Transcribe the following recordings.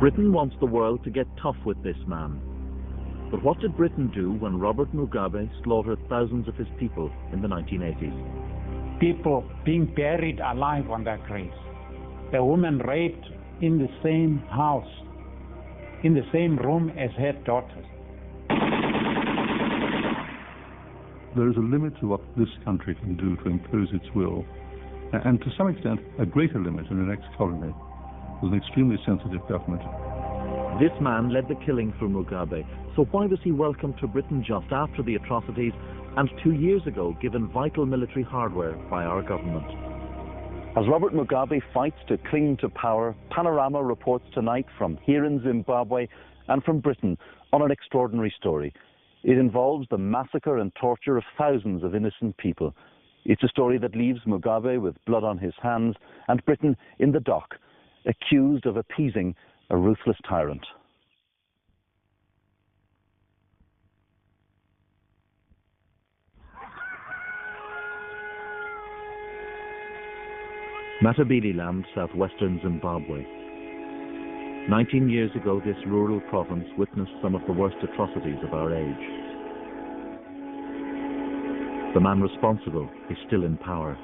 Britain wants the world to get tough with this man. But what did Britain do when Robert Mugabe slaughtered thousands of his people in the 1980s? People being buried alive on their graves. The woman raped in the same house, in the same room as her daughters. There is a limit to what this country can do to impose its will, and to some extent a greater limit in an ex-colony with an extremely sensitive government. This man led the killing for Mugabe, so why was he welcomed to Britain just after the atrocities and 2 years ago given vital military hardware by our government? As Robert Mugabe fights to cling to power, Panorama reports tonight from here in Zimbabwe and from Britain on an extraordinary story. It involves the massacre and torture of thousands of innocent people. It's a story that leaves Mugabe with blood on his hands and Britain in the dock, accused of appeasing a ruthless tyrant. Matabeleland, southwestern Zimbabwe. 19 years ago, this rural province witnessed some of the worst atrocities of our age. The man responsible is still in power.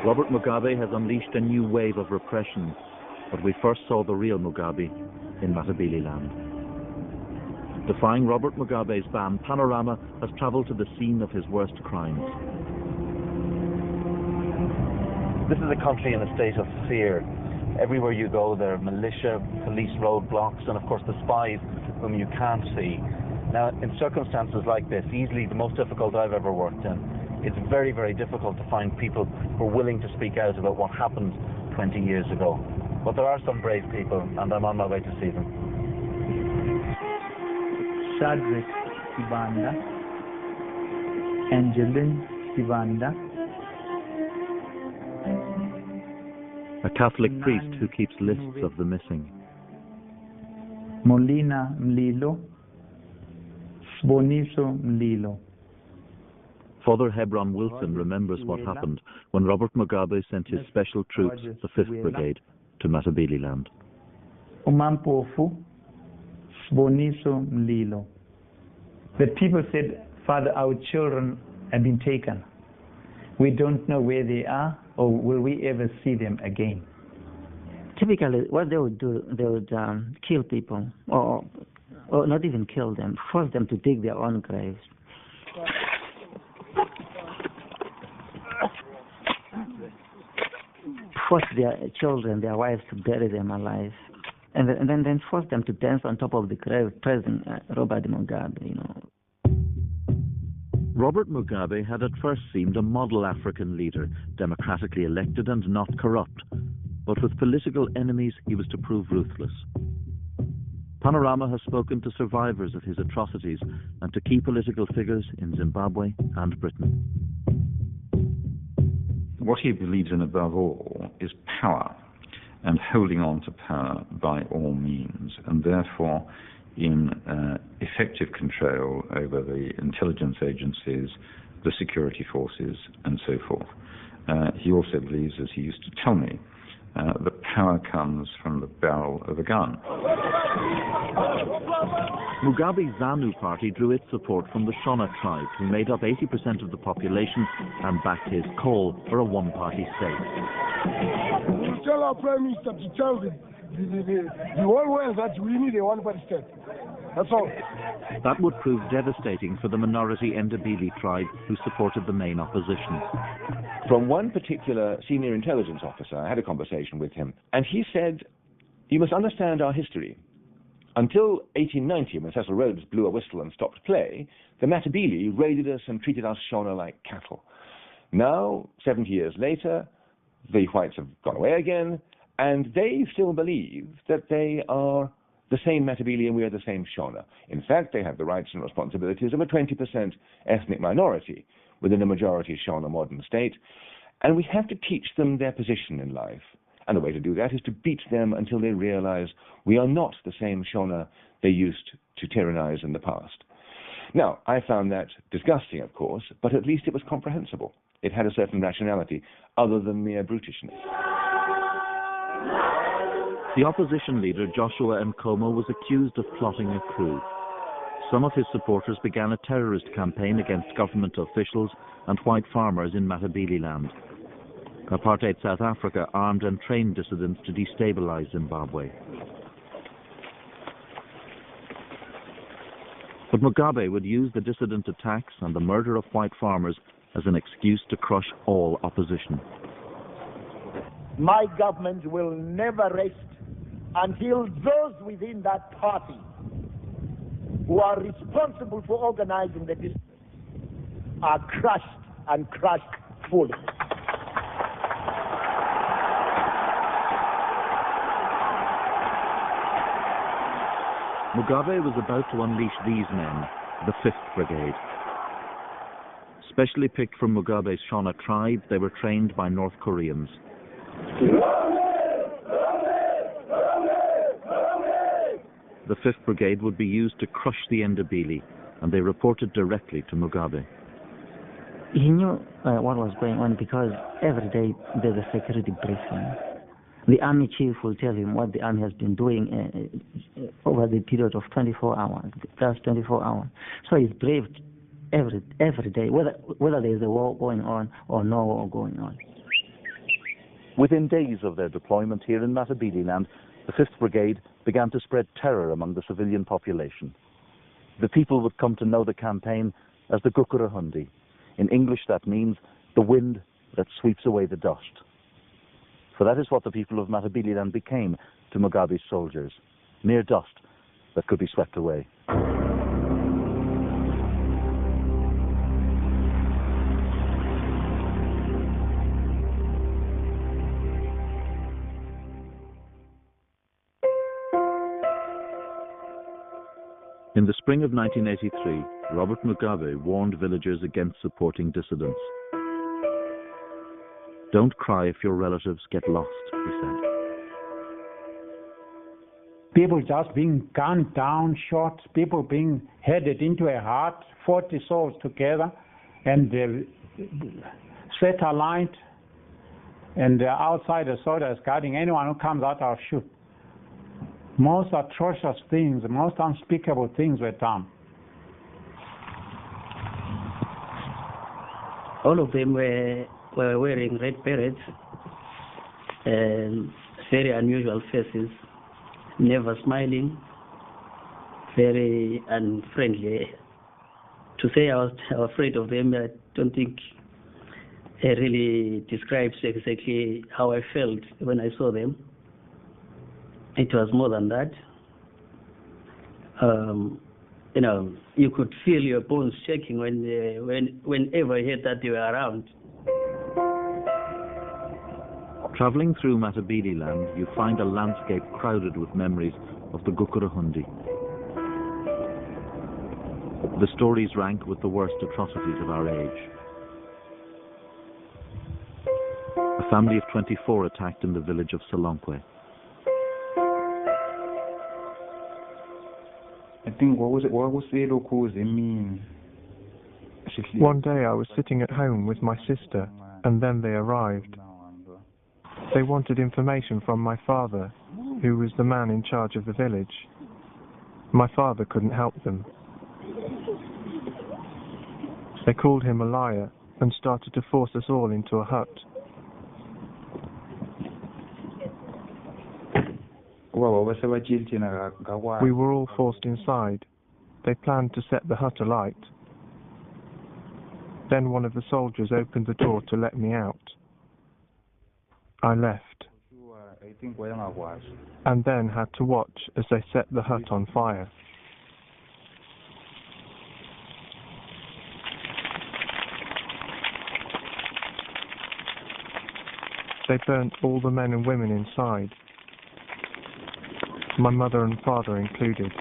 Robert Mugabe has unleashed a new wave of repression, but we first saw the real Mugabe in Matabeleland. Defying Robert Mugabe's ban, Panorama has travelled to the scene of his worst crimes. This is a country in a state of fear. Everywhere you go, there are militia, police roadblocks, and of course the spies whom you can't see. Now, in circumstances like this, easily the most difficult I've ever worked in, it's very, very difficult to find people who are willing to speak out about what happened 20 years ago. But there are some brave people, and I'm on my way to see them. Shadrach Sibanda, Angeline Sibanda. A Catholic priest who keeps lists of the missing. Molina Mlilo, Sboniso Mlilo. Father Hebron Wilson remembers what happened when Robert Mugabe sent his special troops, the 5th Brigade, to Matabeleland. Umampofu, Sboniso Mlilo. The people said, Father, our children have been taken. We don't know where they are, or will we ever see them again? Typically, what they would do, they would kill people, or not even kill them, force them to dig their own graves. Force their children, their wives, to bury them alive, and then force them to dance on top of the grave, President Robert Mugabe, you know. Robert Mugabe had at first seemed a model African leader, democratically elected and not corrupt. But with political enemies, he was to prove ruthless. Panorama has spoken to survivors of his atrocities and to key political figures in Zimbabwe and Britain. What he believes in above all is power, and holding on to power by all means, and therefore in effective control over the intelligence agencies, the security forces, and so forth. He also believes, as he used to tell me, that power comes from the barrel of a gun. Mugabe's ZANU party drew its support from the Shona tribe, who made up 80% of the population and backed his call for a one-party state. We will tell our Prime Minister to tell the whole world that we need a one-party state. That's all. That would prove devastating for the minority Ndebele tribe, who supported the main opposition. From one particular senior intelligence officer, I had a conversation with him, and he said, "You must understand our history. Until 1890, when Cecil Rhodes blew a whistle and stopped play, the Matabele raided us and treated us Shona like cattle. Now, 70 years later, the whites have gone away again, and they still believe that they are the same Matabele and we are the same Shona. In fact, they have the rights and responsibilities of a 20% ethnic minority within a majority Shona modern state, and we have to teach them their position in life. And the way to do that is to beat them until they realize we are not the same Shona they used to tyrannize in the past." Now, I found that disgusting, of course, but at least it was comprehensible. It had a certain rationality, other than mere brutishness. The opposition leader, Joshua Nkomo, was accused of plotting a coup. Some of his supporters began a terrorist campaign against government officials and white farmers in Matabeleland. Apartheid South Africa armed and trained dissidents to destabilize Zimbabwe. But Mugabe would use the dissident attacks and the murder of white farmers as an excuse to crush all opposition. My government will never rest until those within that party who are responsible for organizing the dissidents are crushed and crushed fully. Mugabe was about to unleash these men, the 5th Brigade. Specially picked from Mugabe's Shona tribe, they were trained by North Koreans. The 5th Brigade would be used to crush the Ndebele, and they reported directly to Mugabe. He knew what was going on because every day there's a security briefing. The army chief will tell him what the army has been doing over the period of 24 hours, just 24 hours. So he's briefed every day, whether there is a war going on or no war going on. Within days of their deployment here in Matabeleland, the 5th Brigade began to spread terror among the civilian population. The people would come to know the campaign as the Gukurahonde. In English that means the wind that sweeps away the dust. For that is what the people of Matabeleland became to Mugabe's soldiers, mere dust that could be swept away. In the spring of 1983, Robert Mugabe warned villagers against supporting dissidents. "Don't cry if your relatives get lost," he said. People just being gunned down, shot, people being headed into a hut, 40 souls together, and set a light, and outside the soldiers guarding anyone who comes out or shoot. Most atrocious things, most unspeakable things were done. All of them were wearing red berets and very unusual faces, never smiling, very unfriendly. To say I was afraid of them, I don't think it really describes exactly how I felt when I saw them. It was more than that. You know, you could feel your bones shaking whenever you heard that they were around. Travelling through Matabeleland, you find a landscape crowded with memories of the Gukurahonde. The stories rank with the worst atrocities of our age. A family of 24 attacked in the village of Salonkwe. One day I was sitting at home with my sister, and then they arrived. They wanted information from my father, who was the man in charge of the village. My father couldn't help them. They called him a liar and started to force us all into a hut. We were all forced inside. They planned to set the hut alight. Then one of the soldiers opened the door to let me out. I left, and then had to watch as they set the hut on fire. They burnt all the men and women inside, my mother and father included.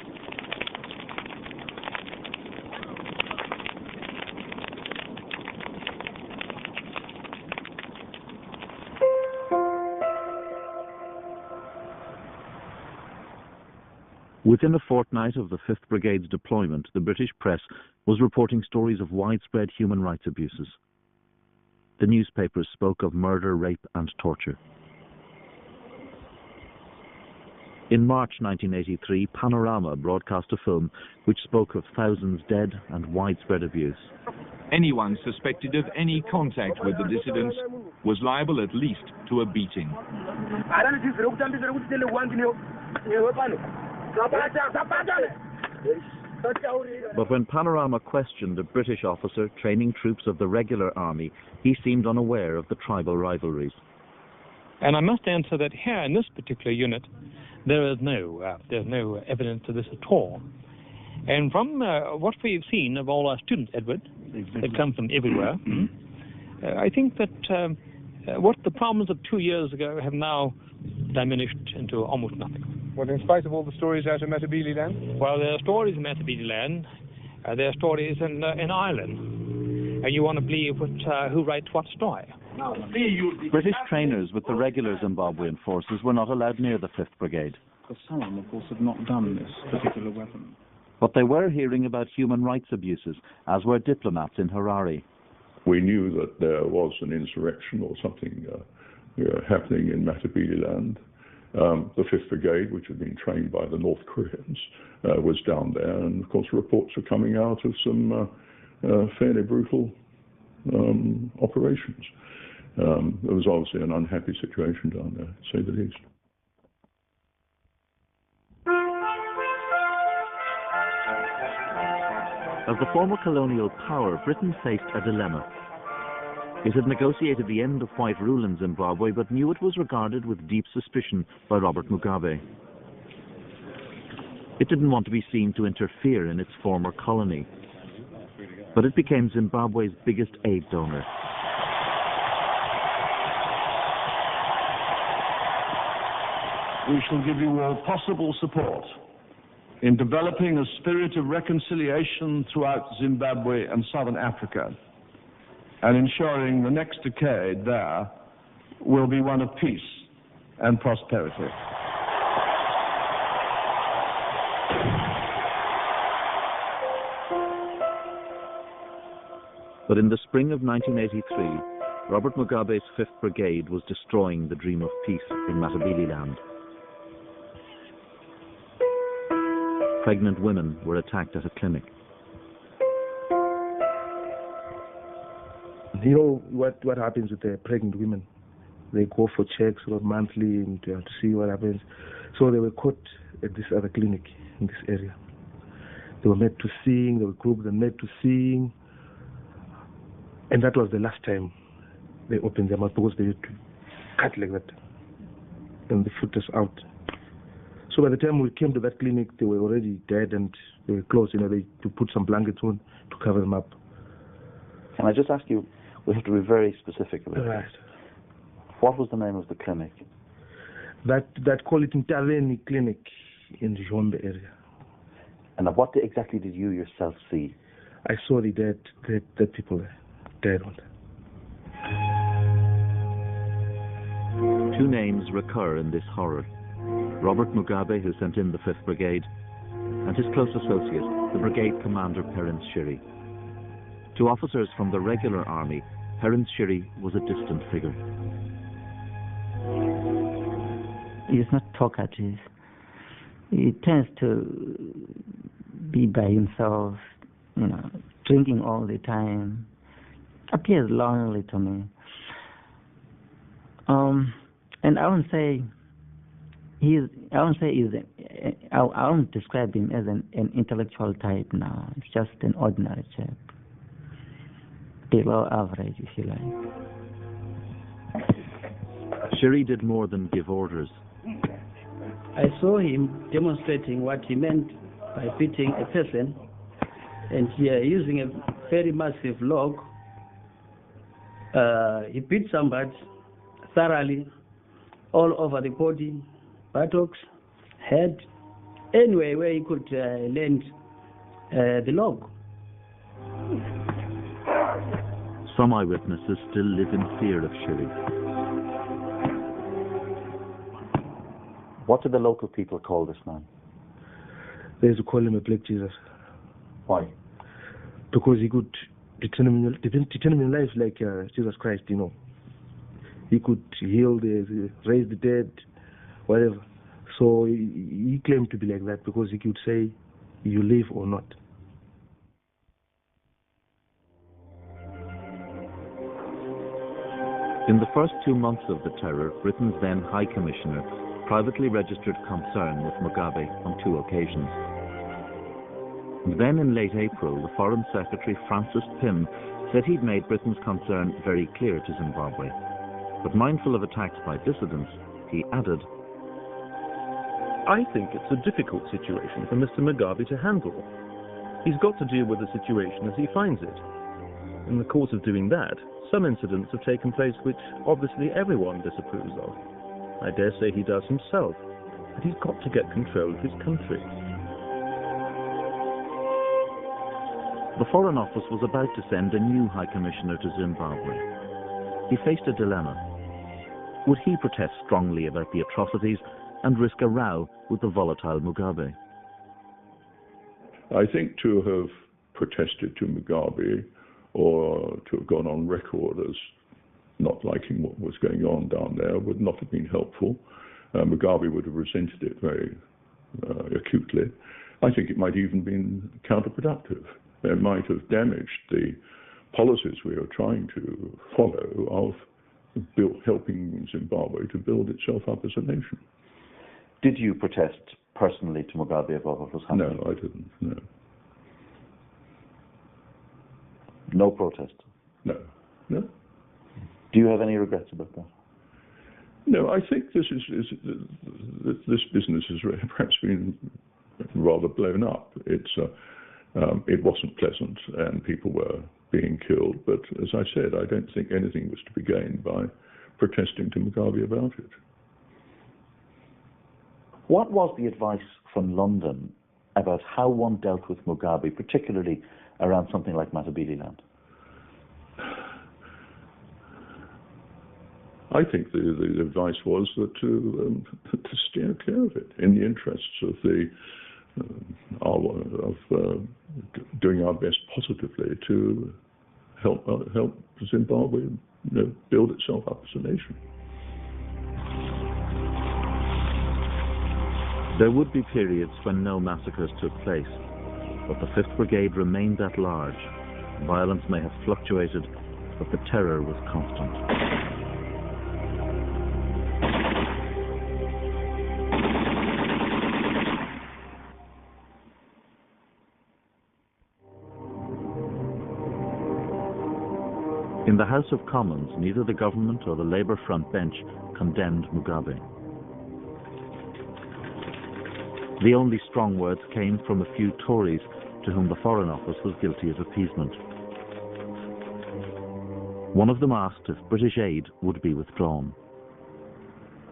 Within a fortnight of the 5th Brigade's deployment, the British press was reporting stories of widespread human rights abuses. The newspapers spoke of murder, rape and torture. In March 1983, Panorama broadcast a film which spoke of thousands dead and widespread abuse. Anyone suspected of any contact with the dissidents was liable at least to a beating. But when Panorama questioned a British officer training troops of the regular army, he seemed unaware of the tribal rivalries. And I must answer that here in this particular unit, there's no evidence of this at all. And from what we've seen of all our students, Edward, that come from everywhere, I think that what the problems of 2 years ago have now diminished into almost nothing. Well, in spite of all the stories out of Matabele land? Well, there are stories in Matabele land, there are stories in Ireland, and you want to believe who writes what story. British trainers with the regular Zimbabwean forces were not allowed near the 5th Brigade. Because some of them, of course, had not done this particular weapon. But they were hearing about human rights abuses, as were diplomats in Harare. We knew that there was an insurrection or something happening in Matabele land. The 5th Brigade, which had been trained by the North Koreans, was down there, and of course reports were coming out of some fairly brutal operations. There was obviously an unhappy situation down there, to say the least. As the former colonial power, Britain faced a dilemma. It had negotiated the end of white rule in Zimbabwe, but knew it was regarded with deep suspicion by Robert Mugabe. It didn't want to be seen to interfere in its former colony, but it became Zimbabwe's biggest aid donor. We shall give you all possible support in developing a spirit of reconciliation throughout Zimbabwe and Southern Africa, and ensuring the next decade there will be one of peace and prosperity. But in the spring of 1983, Robert Mugabe's 5th Brigade was destroying the dream of peace in Matabele land. Pregnant women were attacked at a clinic. You know what happens with the pregnant women? They go for checks monthly and to see what happens. So they were caught at this other clinic in this area. They were made to sing, they were grouped and made to sing. And that was the last time they opened their mouth, because they had to cut like that. And the foot was out. So by the time we came to that clinic, they were already dead and they were closed. You know, they to put some blankets on to cover them up. Can I just ask you, we have to be very specific about Right. this. What was the name of the clinic? That call it Interveni Clinic in the Jombe area. And what exactly did you yourself see? I saw the dead people there, dead on. Two names recur in this horror. Robert Mugabe, who sent in the 5th Brigade, and his close associate, the brigade commander Perence Shiri. To officers from the regular army, Perence Shiri was a distant figure. He's not talkative. He tends to be by himself, drinking all the time. Appears lonely to me. And I won't describe him as an intellectual type now. It's just an ordinary chap. Below average, if you like. Shiri did more than give orders. I saw him demonstrating what he meant by beating a person, and using a very massive log. He beat somebody thoroughly, all over the body, buttocks, head, anywhere where he could land the log. Some eyewitnesses still live in fear of Shiri. What did the local people call this man? They used to call him a Black Jesus. Why? Because he could determine life like Jesus Christ, you know. He could heal, raise the dead, whatever. So he claimed to be like that because he could say, you live or not. In the first 2 months of the terror, Britain's then High Commissioner privately registered concern with Mugabe on 2 occasions. And then in late April, the Foreign Secretary Francis Pym said he'd made Britain's concern very clear to Zimbabwe. But mindful of attacks by dissidents, he added, I think it's a difficult situation for Mr. Mugabe to handle. He's got to deal with the situation as he finds it. In the course of doing that, some incidents have taken place which obviously everyone disapproves of. I dare say he does himself, but he's got to get control of his country. The Foreign Office was about to send a new High Commissioner to Zimbabwe. He faced a dilemma. Would he protest strongly about the atrocities and risk a row with the volatile Mugabe? I think to have protested to Mugabe or to have gone on record as not liking what was going on down there would not have been helpful. Mugabe would have resented it very acutely. I think it might even been counterproductive. It might have damaged the policies we are trying to follow of helping Zimbabwe to build itself up as a nation. Did you protest personally to Mugabe about what was happening? No, I didn't, no. No protest? No, no. Do you have any regrets about that? No, I think this business has perhaps been rather blown up. It wasn't pleasant and people were being killed, but as I said, I don't think anything was to be gained by protesting to Mugabe about it. What was the advice from London about how one dealt with Mugabe, particularly around something like Matabeleland? I think the advice was that to steer clear of it in the interests of doing our best positively to help Zimbabwe build itself up as a nation. There would be periods when no massacres took place, but the 5th Brigade remained at large. Violence may have fluctuated, but the terror was constant. In the House of Commons, neither the government or the Labour front bench condemned Mugabe. The only strong words came from a few Tories to whom the Foreign Office was guilty of appeasement. One of them asked if British aid would be withdrawn.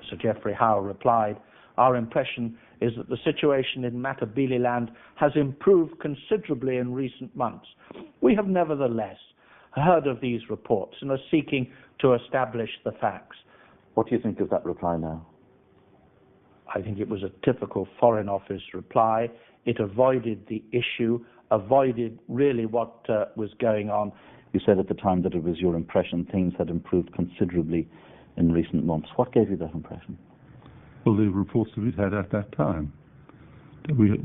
Sir Geoffrey Howe replied, "Our impression is that the situation in Matabeleland has improved considerably in recent months. We have nevertheless heard of these reports and are seeking to establish the facts." What do you think of that reply now? I think it was a typical Foreign Office reply. It avoided the issue, avoided really what was going on. You said at the time that it was your impression things had improved considerably in recent months. What gave you that impression? Well, the reports that we'd had at that time. We had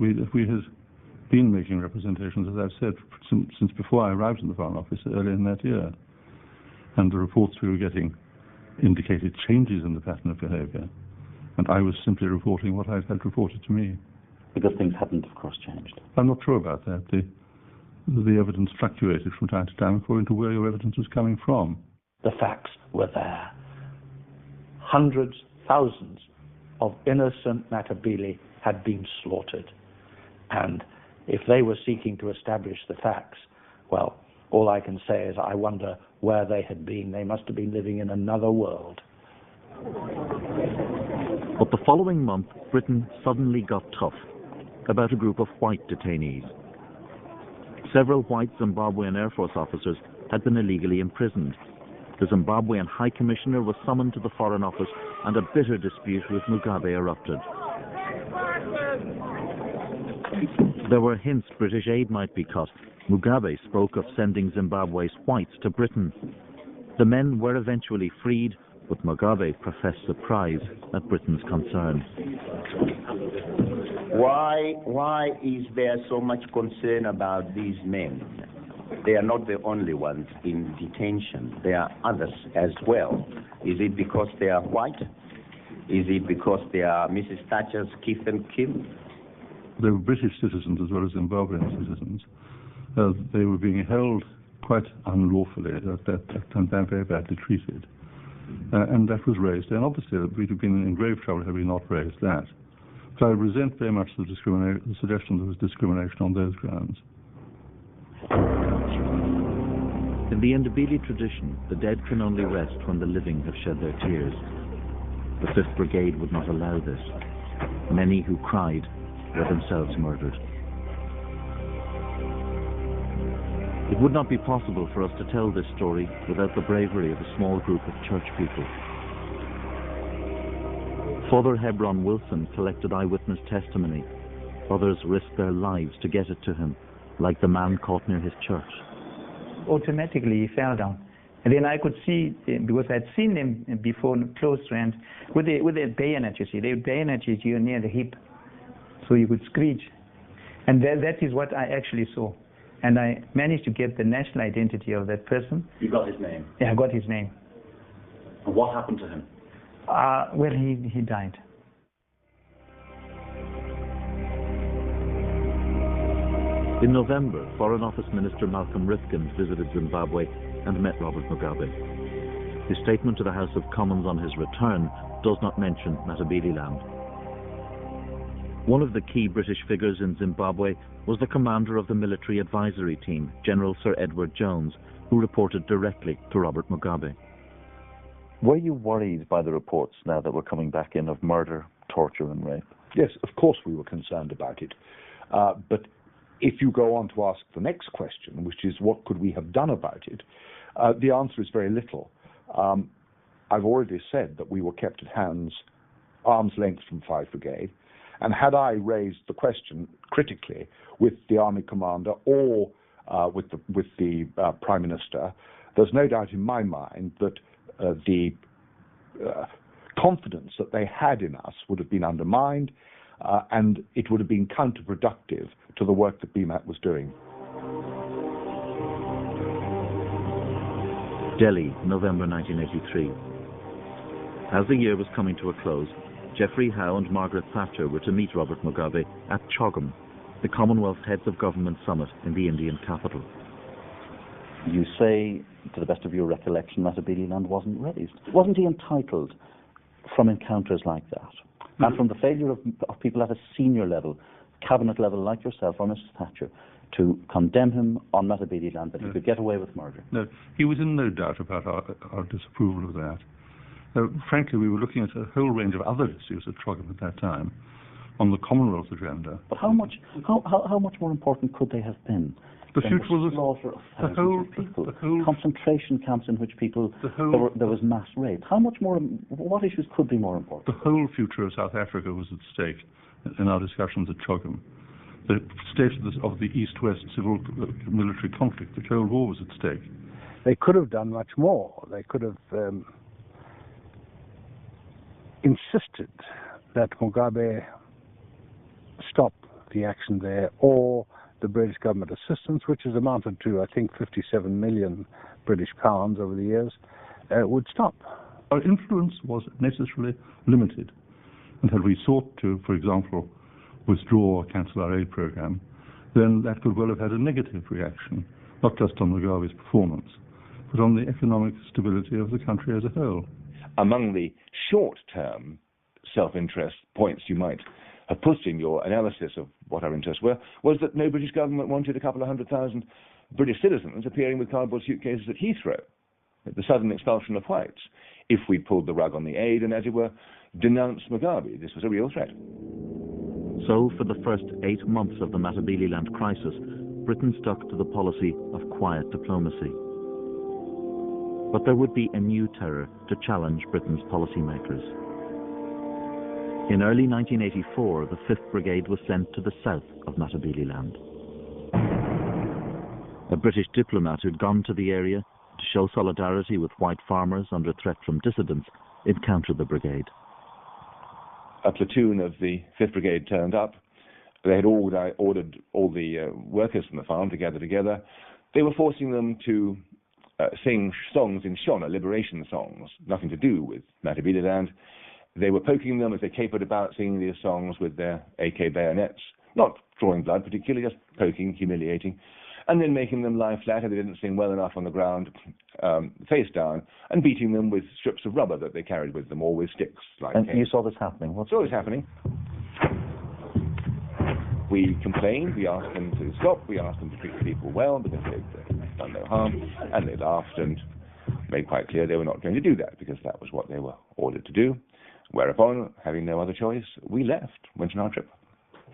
been making representations, as I've said, since before I arrived in the Foreign Office earlier in that year. And the reports we were getting indicated changes in the pattern of behavior. And I was simply reporting what I'd had reported to me. Because things hadn't, of course, changed. I'm not sure about that. The evidence fluctuated from time to time according to where your evidence was coming from. The facts were there. Hundreds, thousands of innocent Matabele had been slaughtered. And if they were seeking to establish the facts, well, all I can say is I wonder where they had been. They must have been living in another world. But the following month, Britain suddenly got tough about a group of white detainees. Several white Zimbabwean Air Force officers had been illegally imprisoned. The Zimbabwean High Commissioner was summoned to the Foreign Office and a bitter dispute with Mugabe erupted. There were hints British aid might be cut. Mugabe spoke of sending Zimbabwe's whites to Britain. The men were eventually freed, but Mugabe professed surprise at Britain's concern. Why is there so much concern about these men? They are not the only ones in detention. There are others as well. Is it because they are white? Is it because they are Mrs. Thatcher's kith and kin? They were British citizens as well as Zimbabwean citizens. They were being held quite unlawfully and very badly treated. And that was raised. And obviously we'd have been in grave trouble had we not raised that. So I resent very much the suggestion there was discrimination on those grounds. In the Ndebele tradition, the dead can only rest when the living have shed their tears. The 5th Brigade would not allow this. Many who cried were themselves murdered. It would not be possible for us to tell this story without the bravery of a small group of church people. Father Hebron Wilson collected eyewitness testimony. Others risked their lives to get it to him, like the man caught near his church. Automatically he fell down. And then I could see, because I'd seen them before close range, with their bayonet, you see. They would bayonet you near the hip, so you could screech. And that is what I actually saw. And I managed to get the national identity of that person. You got his name? Yeah, I got his name. And what happened to him? Well, he died. In November, Foreign Office Minister Malcolm Rifkind visited Zimbabwe and met Robert Mugabe. His statement to the House of Commons on his return does not mention Matabeleland. One of the key British figures in Zimbabwe was the commander of the military advisory team, General Sir Edward Jones, who reported directly to Robert Mugabe. Were you worried by the reports now that were coming back in of murder, torture and rape? Yes, of course we were concerned about it. But if you go on to ask the next question, which is what could we have done about it, the answer is very little. I've already said that we were kept at arm's length from 5th Brigade, and had I raised the question critically with the army commander or with the Prime Minister, there's no doubt in my mind that the confidence that they had in us would have been undermined, and it would have been counterproductive to the work that BMAT was doing. Delhi, November 1983. As the year was coming to a close, Geoffrey Howe and Margaret Thatcher were to meet Robert Mugabe at Chogam, the Commonwealth Heads of Government Summit in the Indian capital. You say, to the best of your recollection, Matabeleland wasn't raised. Wasn't he entitled, from encounters like that, and from the failure of people at a senior level, cabinet level like yourself or Mrs. Thatcher, to condemn him on Matabeleland, that he could get away with murder? No, he was in no doubt about our disapproval of that. Frankly, we were looking at a whole range of other issues at Chogam at that time on the Commonwealth agenda. But how much more important could they have been? The future was slaughter of thousands of people, concentration camps in which people there was mass rape. How much more? What issues could be more important? The whole future of South Africa was at stake in our discussions at Chogam. The state of the East-West civil military conflict, the Cold War, was at stake. They could have done much more. They could have insisted that Mugabe stop the action there, or the British government assistance, which has amounted to, I think, 57 million British pounds over the years, would stop. Our influence was necessarily limited. And had we sought to, for example, withdraw or cancel our aid program, then that could well have had a negative reaction, not just on Mugabe's performance, but on the economic stability of the country as a whole. Among the short-term self-interest points you might have put in your analysis of what our interests were, was that no British government wanted a couple of 100,000 British citizens appearing with cardboard suitcases at Heathrow, the sudden expulsion of whites, if we pulled the rug on the aid and, as it were, denounced Mugabe. This was a real threat. So, for the first 8 months of the Matabeleland crisis, Britain stuck to the policy of quiet diplomacy. But there would be a new terror to challenge Britain's policymakers. In early 1984, the 5th Brigade was sent to the south of Matabeleland. A British diplomat who'd gone to the area to show solidarity with white farmers under threat from dissidents encountered the brigade. A platoon of the 5th Brigade turned up. They had ordered all the workers from the farm to gather together. They were forcing them to sing songs in Shona, liberation songs, nothing to do with Matabeleland. They were poking them as they capered about singing these songs with their AK bayonets, not drawing blood particularly, just poking, humiliating, and then making them lie flat if they didn't sing well enough on the ground, face down, and beating them with strips of rubber that they carried with them, or with sticks. And you saw this happening? What saw this happening? We complained, we asked them to stop, we asked them to treat the people well because they'd done no harm, and they laughed and made quite clear they were not going to do that because that was what they were ordered to do. Whereupon, having no other choice, we left, went on our trip,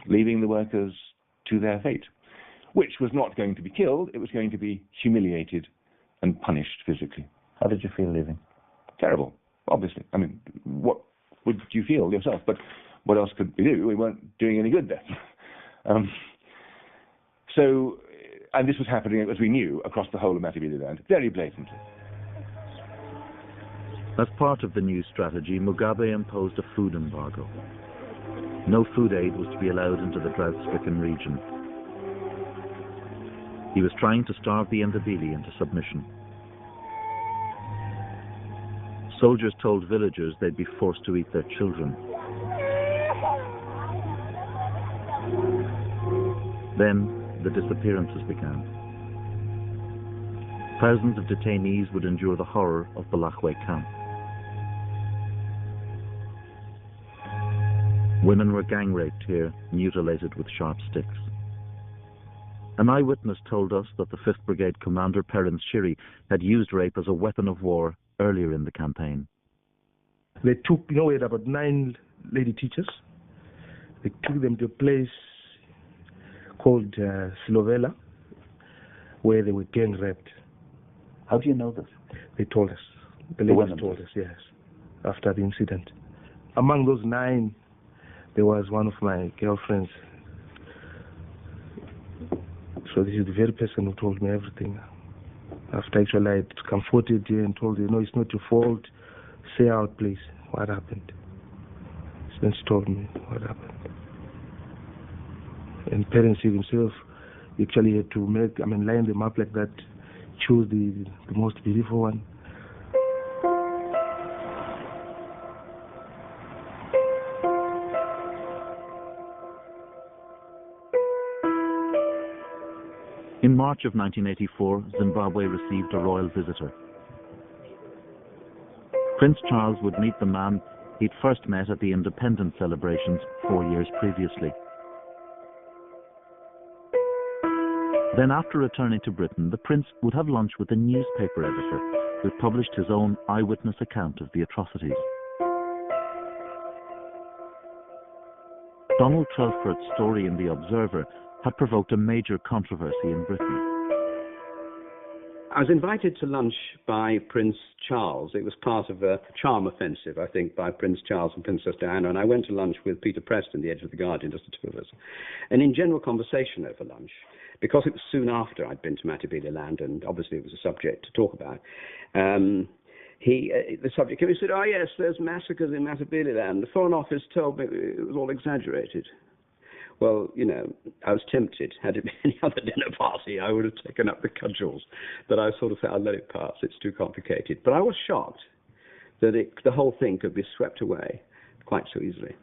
leaving the workers to their fate, which was not going to be killed, it was going to be humiliated and punished physically. How did you feel leaving? Terrible, obviously. I mean, what would you feel yourself? But what else could we do? We weren't doing any good then. And this was happening, as we knew, across the whole of Matabeleland, very blatantly. As part of the new strategy, Mugabe imposed a food embargo. No food aid was to be allowed into the drought-stricken region. He was trying to starve the Ndebele into submission. Soldiers told villagers they'd be forced to eat their children. Then the disappearances began. Thousands of detainees would endure the horror of Balakwe camp. Women were gang raped here, mutilated with sharp sticks. An eyewitness told us that the 5th Brigade commander, Perrin Shiri, had used rape as a weapon of war earlier in the campaign. They took, we had about 9 lady teachers. They took them to a place called Silovela, where they were gang raped. How do you know this? They told us. The ladies told us, yes, after the incident. Among those 9, there was one of my girlfriends. So this is the very person who told me everything. After actually I comforted her and told her, no, it's not your fault. Say out, please, what happened. Then she told me what happened. And parents himself actually had to line them up like that, choose the most beautiful one. In March of 1984, Zimbabwe received a royal visitor. Prince Charles would meet the man he'd first met at the independence celebrations 4 years previously. Then, after returning to Britain, the prince would have lunch with a newspaper editor who published his own eyewitness account of the atrocities. Donald Trelford's story in The Observer had provoked a major controversy in Britain. I was invited to lunch by Prince Charles. It was part of a charm offensive, I think, by Prince Charles and Princess Diana, and I went to lunch with Peter Preston, the editor of The Guardian, just the 2 of us. And in general conversation over lunch, because it was soon after I'd been to Matabeleland, and obviously it was a subject to talk about, the subject came and said, oh yes, there's massacres in Matabeleland. The Foreign Office told me it was all exaggerated. Well, I was tempted. Had it been any other dinner party, I would have taken up the cudgels. But I sort of said, I'll let it pass. It's too complicated. But I was shocked that the whole thing could be swept away quite so easily.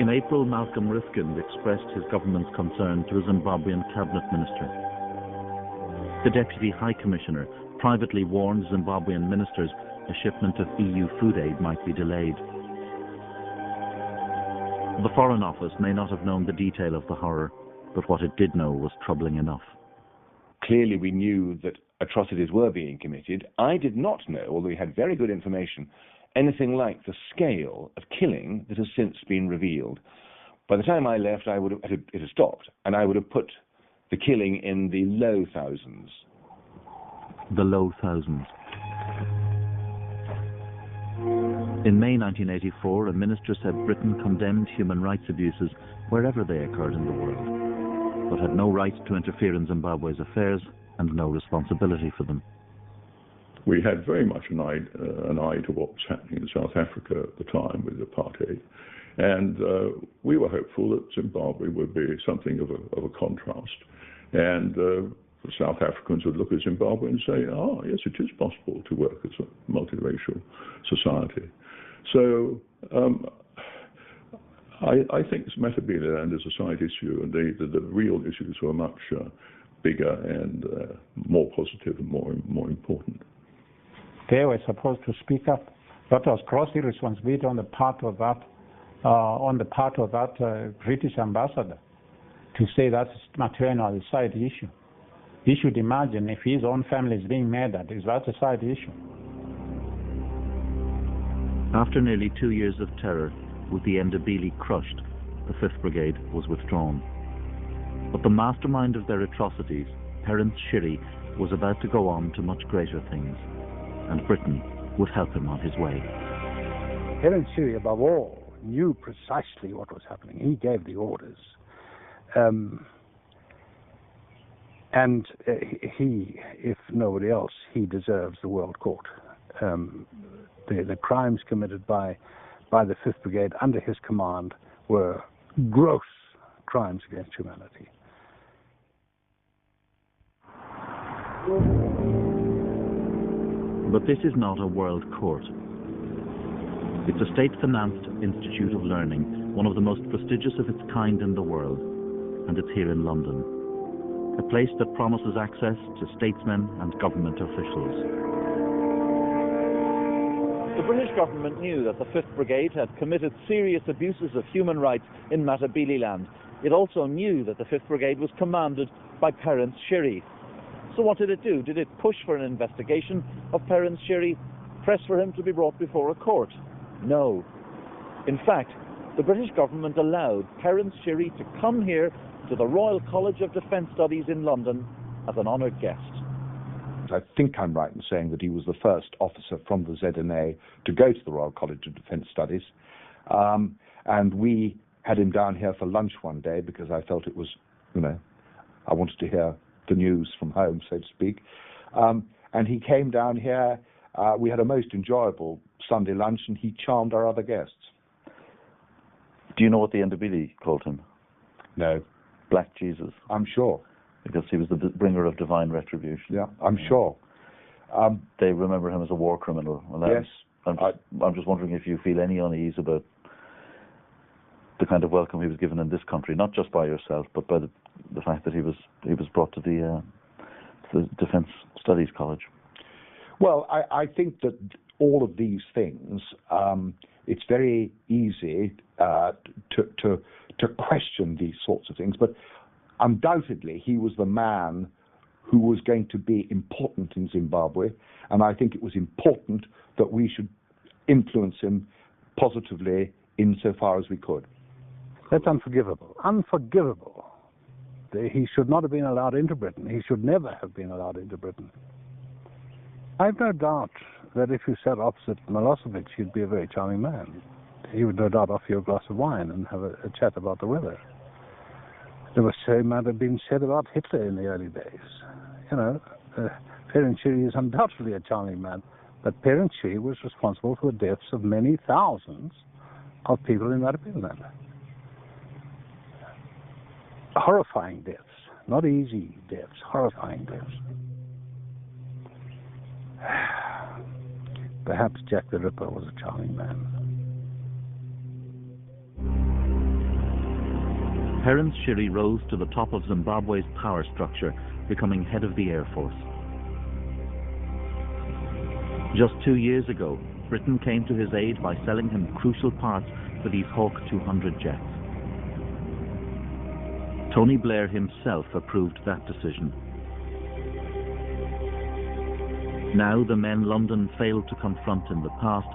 In April, Malcolm Rifkind expressed his government's concern to a Zimbabwean cabinet minister. The Deputy High Commissioner privately warned Zimbabwean ministers a shipment of EU food aid might be delayed. The Foreign Office may not have known the detail of the horror, but what it did know was troubling enough. Clearly we knew that atrocities were being committed. I did not know, although we had very good information, anything like the scale of killing that has since been revealed. By the time I left, it had stopped, and I would have put the killing in the low thousands. The low thousands. In May 1984, a minister said Britain condemned human rights abuses wherever they occurred in the world, but had no right to interfere in Zimbabwe's affairs and no responsibility for them. We had very much an eye to what was happening in South Africa at the time with apartheid, and we were hopeful that Zimbabwe would be something of a contrast, and the South Africans would look at Zimbabwe and say, "Oh, yes, it is possible to work as a multiracial society." So I think Matabeleland is a side issue, and the real issues were much bigger and more positive and more important. They were supposed to speak up. That was gross irresponsibility on the part of that British ambassador to say that's maternal side issue. He should imagine if his own family is being murdered, is that a side issue? After nearly 2 years of terror, with the Ndebele crushed, the 5th Brigade was withdrawn. But the mastermind of their atrocities, Terence Shiri, was about to go on to much greater things, and Britain would help him on his way. Terence Shiri, above all, knew precisely what was happening. He gave the orders. And he, if nobody else, he deserves the World Court. The crimes committed by the 5th Brigade under his command were gross crimes against humanity. But this is not a world court. It's a state-financed institute of learning, one of the most prestigious of its kind in the world, and it's here in London. A place that promises access to statesmen and government officials. The British government knew that the 5th Brigade had committed serious abuses of human rights in Matabeleland. It also knew that the 5th Brigade was commanded by Terence Shiri. So what did it do? Did it push for an investigation of Terence Shiri, press for him to be brought before a court? No. In fact, the British government allowed Terence Shiri to come here to the Royal College of Defence Studies in London as an honoured guest. I think I'm right in saying that he was the first officer from the ZNA to go to the Royal College of Defence Studies. And we had him down here for lunch one day because I felt it was, I wanted to hear the news from home, so to speak. And he came down here. We had a most enjoyable Sunday lunch, and he charmed our other guests. Do you know what the Ndebele called him? No. Black Jesus. I'm sure. Because he was the bringer of divine retribution. Yeah, I'm sure. They remember him as a war criminal. Yes. I'm just wondering if you feel any unease about the kind of welcome he was given in this country, not just by yourself, but by the fact that he was brought to the Defence Studies College. Well, I think that all of these things, it's very easy to question these sorts of things, but undoubtedly he was the man who was going to be important in Zimbabwe, and I think it was important that we should influence him positively insofar as we could. That's unforgivable. Unforgivable. He should not have been allowed into Britain. He should never have been allowed into Britain. I've no doubt that if you sat opposite Milosevic, he'd be a very charming man. He would no doubt offer you a glass of wine and have a chat about the weather. The same might have been said about Hitler in the early days. Terence Shiri is undoubtedly a charming man, but Terence Shiri was responsible for the deaths of many thousands of people in Matabeleland. Horrifying deaths, not easy deaths, horrifying deaths. Perhaps Jack the Ripper was a charming man. Terence Shiri rose to the top of Zimbabwe's power structure, becoming head of the Air Force. Just 2 years ago, Britain came to his aid by selling him crucial parts for these Hawk 200 jets. Tony Blair himself approved that decision. Now the men London failed to confront in the past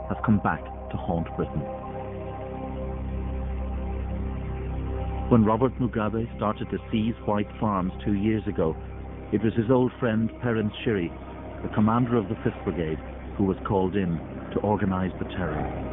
have come back to haunt Britain. When Robert Mugabe started to seize white farms 2 years ago, it was his old friend Terence Shiri, the commander of the 5th Brigade, who was called in to organize the terror.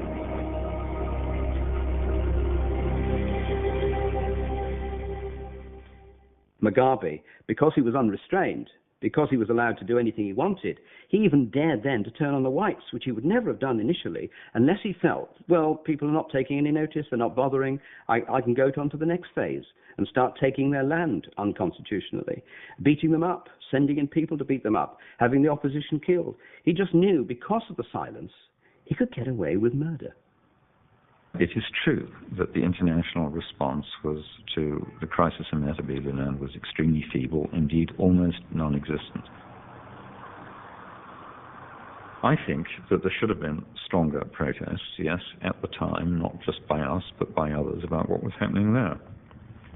Mugabe, because he was unrestrained, because he was allowed to do anything he wanted, he even dared then to turn on the whites, which he would never have done initially, unless he felt, well, people are not taking any notice, they're not bothering, I can go on to the next phase and start taking their land unconstitutionally, beating them up, sending in people to beat them up, having the opposition killed. He just knew, because of the silence, he could get away with murder. It is true that the international response to the crisis in Matabeleland was extremely feeble, indeed almost non-existent. I think that there should have been stronger protests, yes, at the time, not just by us, but by others, about what was happening there,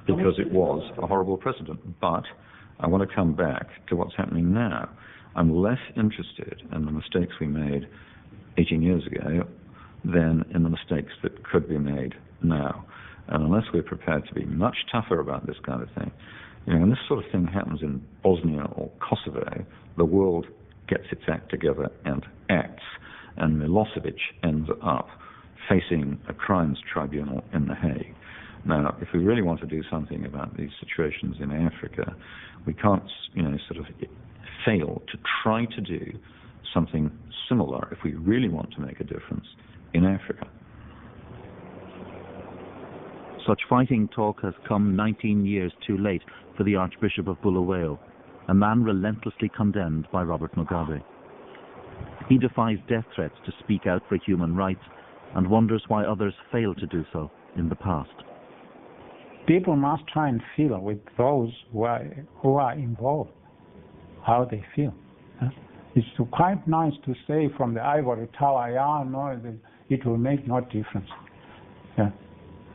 because it was a horrible precedent. But I want to come back to what's happening now. I'm less interested in the mistakes we made 18 years ago than in the mistakes that could be made now. And unless we're prepared to be much tougher about this kind of thing, when this sort of thing happens in Bosnia or Kosovo, the world gets its act together and acts, and Milosevic ends up facing a crimes tribunal in The Hague. Now, if we really want to do something about these situations in Africa, we can't, sort of fail to try to do something similar if we really want to make a difference in Africa. Such fighting talk has come 19 years too late for the Archbishop of Bulawayo, a man relentlessly condemned by Robert Mugabe. He defies death threats to speak out for human rights and wonders why others failed to do so in the past. People must try and feel with those who are involved, how they feel. It's quite nice to say from the ivory tower, it will make no difference. Yeah.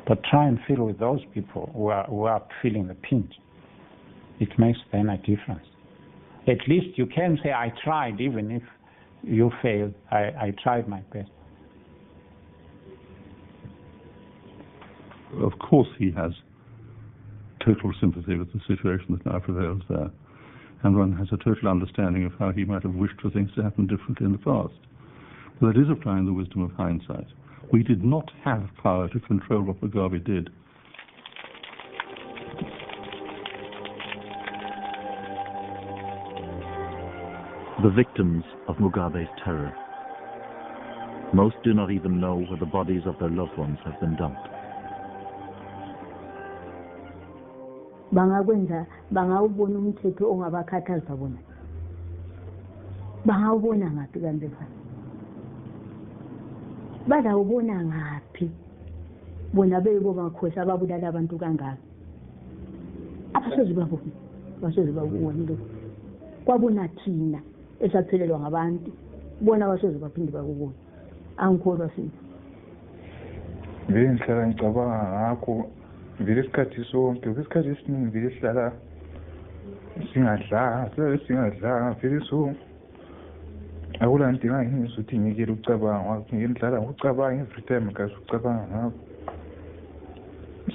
But try and feel with those people who are feeling the pinch. It makes then a difference. At least you can say, I tried, even if you failed. I tried my best. Of course he has total sympathy with the situation that now prevails there. And one has a total understanding of how he might have wished for things to happen differently in the past. But that is applying the wisdom of hindsight. We did not have power to control what Mugabe did. The victims of Mugabe's terror. Most do not even know where the bodies of their loved ones have been dumped. Bangakwenza bangawubona umthetho ongabakhathaza bona bangawubona ngaphi kanti bazawubona ngaphi bona bebo bakhosi ababulala abantu kangaka abasoze babona lokho kwabona thina esaphelelwa ngabantu bona abasoze baphinde bakubona angikholwa sithi ngihlala ngicabanga ngakho vele isikhathi sonke isikhathi esiningi vele sihlala singadlanga vele so akula nto engangizwa ukuthi ngiyekele ukucabanga ngihlala ngikucabanga every time ngaze ukucabanga ngakho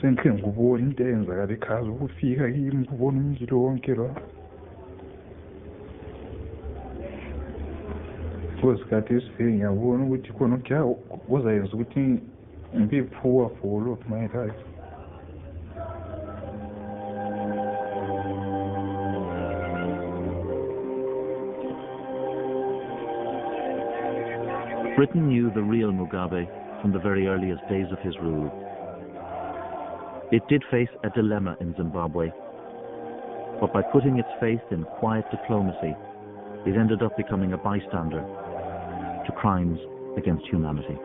senhle ngikubona into eyenzakala ekhaya ukufika kimi kubona umzilo wonke lo kwesikhathi esifike ngiyabona ukuthi khona kuzayenza ukuthi ngibe poor for all of my life. Britain knew the real Mugabe from the very earliest days of his rule. It did face a dilemma in Zimbabwe, but by putting its faith in quiet diplomacy, it ended up becoming a bystander to crimes against humanity.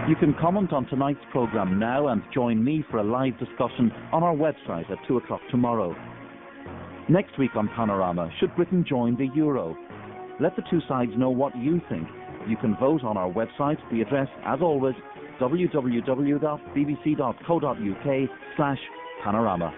You can comment on tonight's programme now and join me for a live discussion on our website at 2 o'clock tomorrow. Next week on Panorama, should Britain join the Euro? Let the two sides know what you think. You can vote on our website. The address, as always, www.bbc.co.uk/panorama.